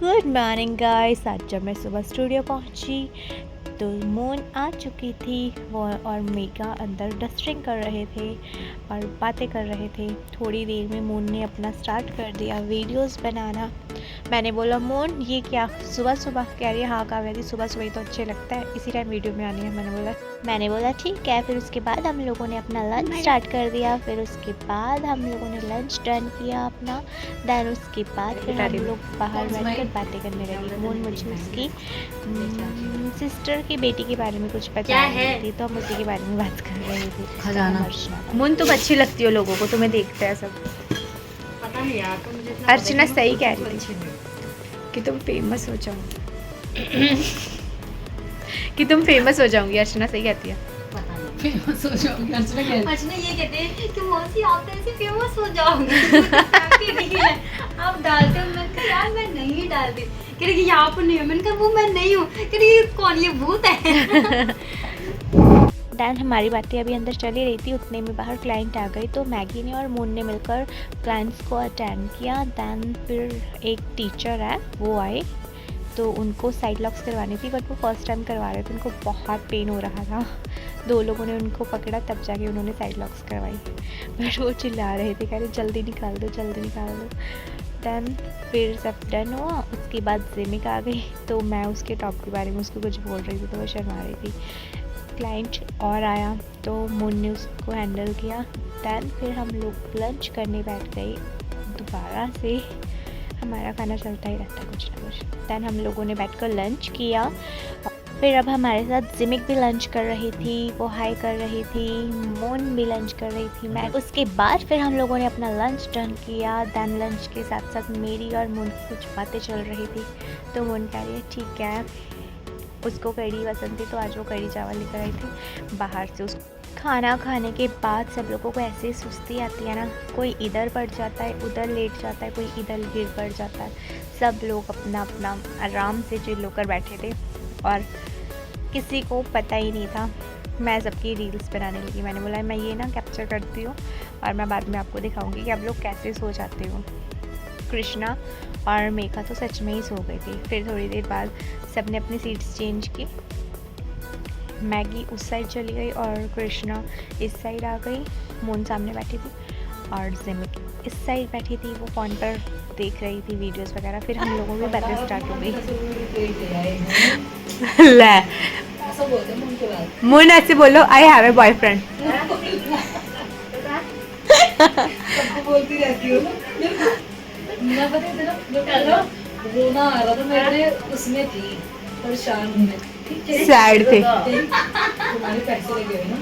Good morning guys. आज जब मैं सुबह स्टूडियो पहुंची तो मून आ चुकी थी वो और मेगा अंदर डस्टिंग कर रहे थे और बातें कर रहे थे। थोड़ी देर में मून ने अपना स्टार्ट कर दिया वीडियोस बनाना। मैंने बोला मून ये क्या सुबह सुबह? कह रही है हाँ काव्या दी सुबह सुबह ही तो अच्छे लगता है, इसी टाइम वीडियो में आनी है। मैंने बोला ठीक है। फिर उसके बाद हम लोगों ने अपना लंच स्टार्ट कर दिया। फिर उसके बाद हम लोगों ने लंच डन किया अपना। देन उसके बाद फिर हम लोग बाहर बैठकर बातें करने लगे। मून मुझे उसकी सिस्टर की बेटी के बारे में कुछ पता रही थी तो हम उसी के बारे में बात कर रहे थे। खजाना मून तुम अच्छी लगती हो लोगों को, तुम्हें देखते हैं सब। पता नहीं यार, तो मुझे अर्चना सही कह रही थी कि तुम फेमस हो जाओ कि तुम फेमस हो जाओगी। अर्चना सही कहती है। पता नहीं फेमस हो जाऊंगी। अर्चना ये कहते हैं कि मौसी आप तो ऐसे फेमस हो जाओगे। आप डालते हो, मैंने कहा यार मैं नहीं डालती। कह रही यहाँ पर नहीं है, मैंने कहा वो मैं नहीं हूँ। कह रही कौन ये भूत है। दैन हमारी बातें अभी अंदर चली रही थी, उतने में बाहर क्लाइंट आ गई तो मैगी ने और मून ने मिलकर क्लाइंट्स को अटेंड किया। दैन फिर एक टीचर है वो आए तो उनको साइड लॉक्स करवानी थी, बट वो फर्स्ट टाइम करवा रहे थे, उनको बहुत पेन हो रहा था। दो लोगों ने उनको पकड़ा तब जाके उन्होंने साइड लॉक्स करवाई, बट वो चिल्ला रहे थे, कह रहे जल्दी निकाल दो जल्दी निकाल दो। दैन फिर सब डन हुआ। उसके बाद जिमिक आ गई तो मैं उसके टॉप के बारे में उसको कुछ बोल रही थी तो वो शर्मा रही थी। क्लाइंट और आया तो मून ने उसको हैंडल किया। दैन फिर हम लोग लंच करने बैठ गए। दोबारा से हमारा खाना चलता ही रहता है कुछ ना कुछ। दैन हम लोगों ने बैठकर लंच किया। फिर अब हमारे साथ जिमिक भी लंच कर रही थी, वो हाई कर रही थी, मून भी लंच कर रही थी। मैं उसके बाद फिर हम लोगों ने अपना लंच डन किया। दैन लंच के साथ साथ मेरी और मून की कुछ बातें चल रही थी तो मून कह रही है ठीक है, उसको कढ़ी पसंद थी तो आज वो कढ़ी चावल लेकर आई थी बाहर से। उस खाना खाने के बाद सब लोगों को ऐसे सुस्ती आती है ना, कोई इधर पड़ जाता है, उधर लेट जाता है, कोई इधर गिर पड़ जाता है। सब लोग अपना अपना आराम से चिल होकर बैठे थे और किसी को पता ही नहीं था। मैं सबकी रील्स बनाने लगी। मैंने बोला मैं ये ना कैप्चर करती हूँ और मैं बाद में आपको दिखाऊंगी कि आप लोग कैसे सो जाते हो। कृष्णा और मेघा तो सच में ही सो गई थी। फिर थोड़ी देर बाद सब ने अपनी सीट्स चेंज की। मैगी उस साइड चली गई और कृष्णा इस साइड आ गई। मून सामने बैठी थी और जिमिक इस साइड बैठी थी, वो फ़ोन पर देख रही थी वीडियोस वगैरह। फिर हम लोगों की बातें स्टार्ट हो गई। ले मून ऐसे बोलो आई हैव ए बॉयफ्रेंड। बोलती रहती हो ना। पता है तेरा रोना आ रहा था, मैं उसमें थी परेशान हूँ मैं। सैड थे। तुम्हारे पैसे लगे हुए ना,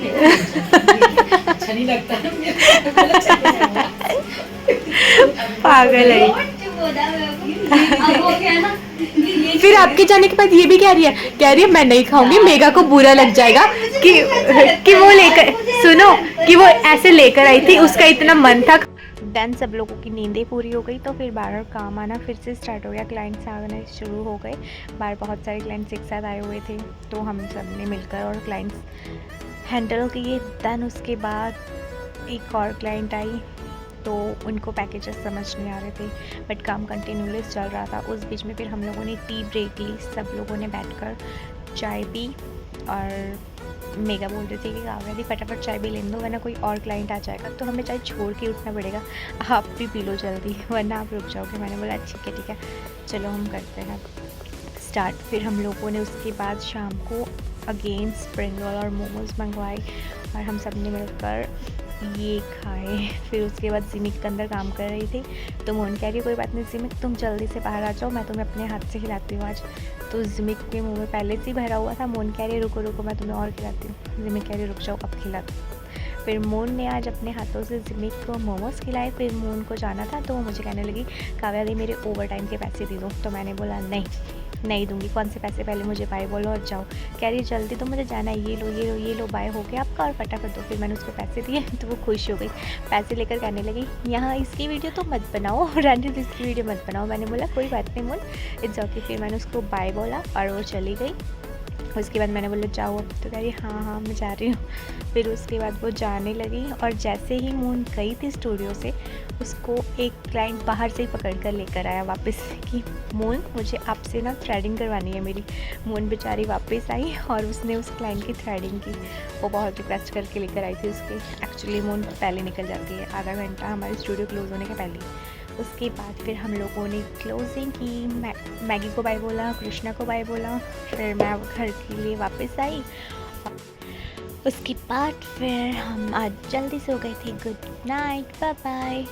अच्छा नहीं लगता ना। पागल है। फिर आपके जाने के बाद ये भी कह रही है मैं नहीं खाऊंगी, मेगा को बुरा लग जाएगा कि वो लेकर सुनो कि वो ऐसे लेकर आई थी, उसका इतना मन था। देन सब लोगों की नींदें पूरी हो गई तो फिर बाहर काम आना फिर से स्टार्ट हो गया। क्लाइंट्स आने शुरू हो गए। बाहर बहुत सारे क्लाइंट्स एक साथ आए हुए थे तो हम सब ने मिलकर और क्लाइंट्स हैंडल किए। देन उसके बाद एक और क्लाइंट आई तो उनको पैकेजेस समझ नहीं आ रहे थे, बट काम कंटिन्यूअस चल रहा था। उस बीच में फिर हम लोगों ने टी ब्रेक ली। सब लोगों ने बैठकर चाय पी और मेगा बोल रही थी कि काव्या दी फटाफट चाय भी ले दो वरना कोई और क्लाइंट आ जाएगा तो हमें चाय छोड़ के उठना पड़ेगा, आप भी पी लो जल्दी वरना आप रुक जाओगे। मैंने बोला ठीक है चलो हम करते हैं स्टार्ट। फिर हम लोगों ने उसके बाद शाम को अगेन स्प्रिंग रोल और मोमोज मंगवाए और हम सब ने मिलकर ये खाए। फिर उसके बाद जिमिक के अंदर काम कर रही थी तो मोहन कह रही कोई बात नहीं जिमिक तुम जल्दी से बाहर आ जाओ, मैं तुम्हें अपने हाथ से खिलाती हूँ आज। तो जिमिक के मुंह में पहले से ही भरा हुआ था। मोहन कह रही रुको मैं तुम्हें और खिलाती हूँ। जिमिक कह रही रुक जाओ अब खिला दो। फिर मोहन ने आज अपने हाथों से जिमिक को मोमोज़ खिलाए। फिर मोहन को जाना था तो वो मुझे कहने लगी काव्या दी मेरे ओवर टाइम के पैसे दे दो। तो मैंने बोला नहीं दूंगी, कौन से पैसे, पहले मुझे बाय बोलो और जाओ। कह रही जल्दी तो मुझे जाना है, ये लो बाय हो गया आपका और फटाफट दो। फिर मैंने उसको पैसे दिए तो वो खुश हो गई। पैसे लेकर कहने लगी यहाँ इसकी वीडियो तो मत बनाओ, रैंडम इसकी वीडियो मत बनाओ। मैंने बोला कोई बात नहीं मून इट्स ओके। फिर मैंने उसको बाय बोला और वो चली गई। उसके बाद मैंने बोला जाओ अब, तो कह रही हाँ मैं जा रही हूँ। फिर उसके बाद वो जाने लगी और जैसे ही मून गई थी स्टूडियो से उसको एक क्लाइंट बाहर से ही पकड़ कर लेकर आया वापस कि मोन मुझे आपसे ना थ्रेडिंग करवानी है मेरी। मोन बेचारी वापस आई और उसने उस क्लाइंट की थ्रेडिंग की। वो बहुत रिक्वेस्ट करके लेकर आई थी उसके। एक्चुअली मोन पहले निकल जाती है, आधा घंटा हमारे स्टूडियो क्लोज़ होने के पहले। उसके बाद फिर हम लोगों ने क्लोजिंग की, मैगी को बाय बोला, कृष्णा को बाय बोला, फिर मैं घर के लिए वापस आई। उसके बाद फिर हम आज जल्दी सो गए थे। Good night, bye bye.